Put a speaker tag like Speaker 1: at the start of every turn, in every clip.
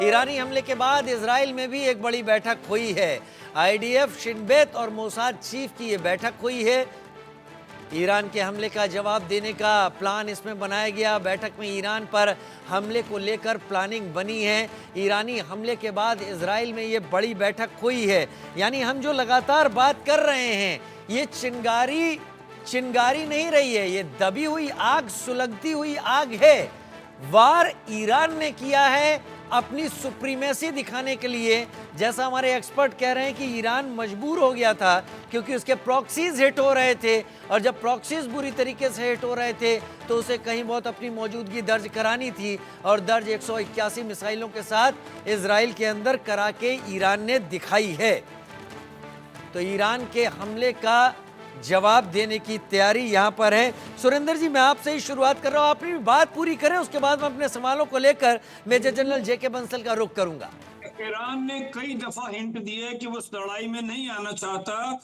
Speaker 1: ईरानी हमले के बाद इजराइल में भी एक बड़ी बैठक हुई है। आईडीएफ, शिन बेत और मोसाद चीफ की ये बैठक हुई है। ईरान के हमले का जवाब देने का प्लान इसमें बनाया गया। बैठक में ईरान पर हमले को लेकर प्लानिंग बनी है। ईरानी हमले के बाद इजराइल में ये बड़ी बैठक हुई है। यानी हम जो लगातार बात कर रहे हैं, ये चिंगारी नहीं रही है, ये दबी हुई आग, सुलगती हुई आग है। वार ईरान ने किया है अपनी सुप्रीमेसी दिखाने के लिए। जैसा हमारे एक्सपर्ट कह रहे हैं कि ईरान मजबूर हो गया था क्योंकि उसके प्रॉक्सीज हिट हो रहे थे, और जब प्रॉक्सीज बुरी तरीके से हिट हो रहे थे तो उसे कहीं बहुत अपनी मौजूदगी दर्ज करानी थी, और दर्ज 181 मिसाइलों के साथ इजराइल के अंदर करा के ईरान ने दिखाई है। तो ईरान के हमले का जवाब देने की तैयारी यहां पर है। सुरेंद्र जी, मैं आपसे ही शुरुआत कर रहा हूं, आप भी बात पूरी करें, उसके बाद मैं अपने सवालों को लेकर मेजर जनरल जेके बंसल का रुख करूंगा।
Speaker 2: ईरान ने कई दफा हिंट दिया कि वो इस लड़ाई में नहीं आना चाहता,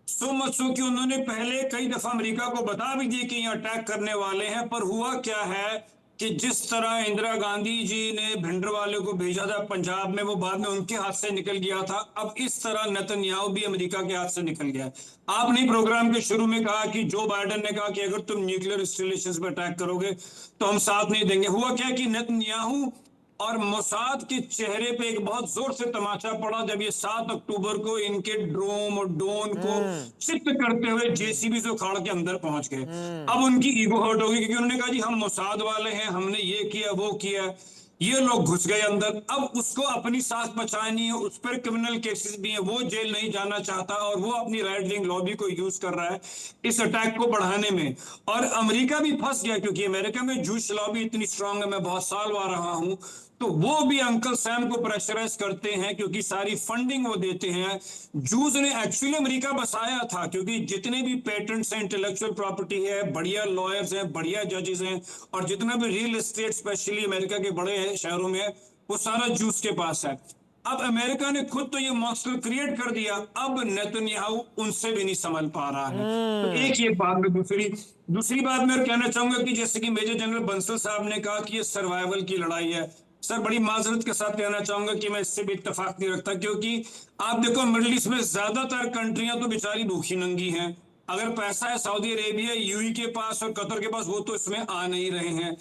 Speaker 2: सो मच सो कि उन्होंने पहले कई दफा अमेरिका को बता भी दिया कि ये अटैक करने वाले हैं। पर हुआ क्या है कि जिस तरह इंदिरा गांधी जी ने भिंडरवाले को भेजा था पंजाब में, वो बाद में उनके हाथ से निकल गया था। अब इस तरह नेतन्याहू भी अमेरिका के हाथ से निकल गया है। आपने प्रोग्राम के शुरू में कहा कि जो बाइडेन ने कहा कि अगर तुम न्यूक्लियर इंस्टॉलेशंस पर अटैक करोगे तो हम साथ नहीं देंगे। हुआ क्या कि नेतन्याहू और मोसाद के चेहरे पे एक बहुत जोर से तमाचा पड़ा जब ये 7 अक्टूबर को इनके ड्रोन और ड्रोन को शिफ्ट करते हुए जेसीबी से उखाड़ के अंदर पहुंच गए। अब उनकी ईगो हर्ट होगी क्योंकि उन्होंने कहा जी हम मोसाद वाले हैं, हमने ये किया वो किया। ये लोग घुस गए अंदर। अब उसको अपनी सांस बचानी है, उस पर क्रिमिनल केसेस भी हैं, वो जेल नहीं जाना चाहता, और वो अपनी राइट विंग लॉबी को यूज कर रहा है इस अटैक को बढ़ाने में। और अमेरिका भी फंस गया क्योंकि अमेरिका में जूश लॉबी इतनी स्ट्रांग है, मैं बहुत साल वहां रहा हूं, तो वो भी अंकल सैम को प्रेशराइज करते हैं क्योंकि सारी फंडिंग वो देते हैं। जूस ने एक्चुअली अमेरिका बसाया था क्योंकि जितने भी पेटेंट्स हैं, इंटेलेक्चुअल प्रॉपर्टी है, बढ़िया लॉयर्स हैं, बढ़िया जजेस हैं, और जितना भी रियल एस्टेट स्पेशली अमेरिका के बड़े शहरों में है, वो सारा जूस के पास है। अब अमेरिका ने खुद तो ये मॉन्स्टर क्रिएट कर दिया, अब नेतन्याहू उनसे भी नहीं संभल पा रहा है। तो एक ये बात में दूसरी बात मैं कहना चाहूंगा कि जैसे कि मेजर जनरल बंसल साहब ने कहा कि ये सर्वाइवल की लड़ाई है। सर, बड़ी माजरत के साथ कहना चाहूंगा कि मैं इससे भी इत्तेफाक नहीं रखता, क्योंकि आप देखो मिडिल ईस्ट में ज्यादातर कंट्रियां तो बेचारी भूखी नंगी हैं। अगर पैसा है सऊदी अरेबिया, यूएई के पास और कतर के पास, वो तो इसमें आ नहीं रहे हैं।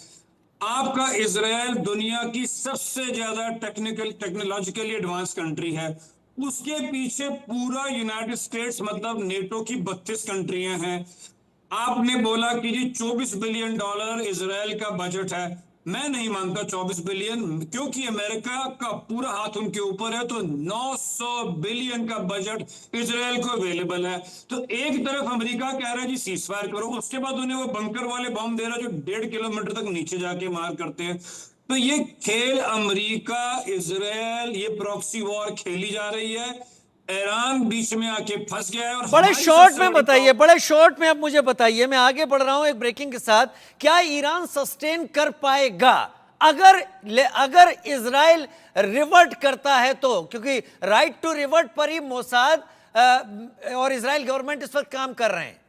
Speaker 2: आपका इजराइल दुनिया की सबसे ज्यादा टेक्नोलॉजिकली एडवांस कंट्री है। उसके पीछे पूरा यूनाइटेड स्टेट्स मतलब नेटो की 32 कंट्रियां हैं। आपने बोला कि जी $24 बिलियन इजराइल का बजट है। मैं नहीं मानता 24 बिलियन, क्योंकि अमेरिका का पूरा हाथ उनके ऊपर है। तो 900 बिलियन का बजट इजराइल को अवेलेबल है। तो एक तरफ अमेरिका कह रहा है जी सीज फायर करो, उसके बाद उन्हें वो बंकर वाले बम दे रहा है जो 1.5 किलोमीटर तक नीचे जाके मार करते हैं। तो ये खेल अमेरिका इजराइल, ये प्रॉक्सी वॉर खेली जा रही है। ईरान बीच में आके फंस गया है। और
Speaker 1: बड़े शॉर्ट में बताइए, बड़े शॉर्ट में अब मुझे बताइए, मैं आगे बढ़ रहा हूं एक ब्रेकिंग के साथ। क्या ईरान सस्टेन कर पाएगा अगर इजराइल रिवर्ट करता है तो? क्योंकि राइट टू रिवर्ट पर ही मोसाद और इजराइल गवर्नमेंट इस वक्त काम कर रहे हैं।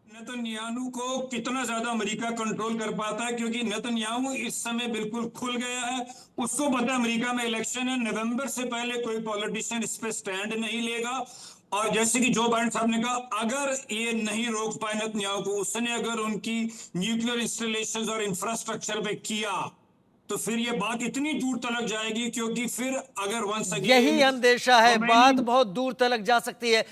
Speaker 2: नेतन्याहू को कितना ज्यादा अमेरिका कंट्रोल कर पाता है, क्योंकि नेतन्याहू इस समय बिल्कुल खुल गया है। उसको पता है अमेरिका में इलेक्शन है, नवंबर से पहले कोई पॉलिटिशियन इस पे स्टैंड नहीं लेगा। और जैसे कि जो बाइडेन साहब ने कहा, अगर ये नहीं रोक पाए नेतन्याहू को, उसने अगर उनकी न्यूक्लियर इंस्टॉलेशंस और इंफ्रास्ट्रक्चर पे किया, तो फिर ये बात इतनी दूर तलक जाएगी, क्योंकि फिर अगर वंस अगेन
Speaker 1: यही अंदेशा है, बात बहुत दूर तलक जा सकती है।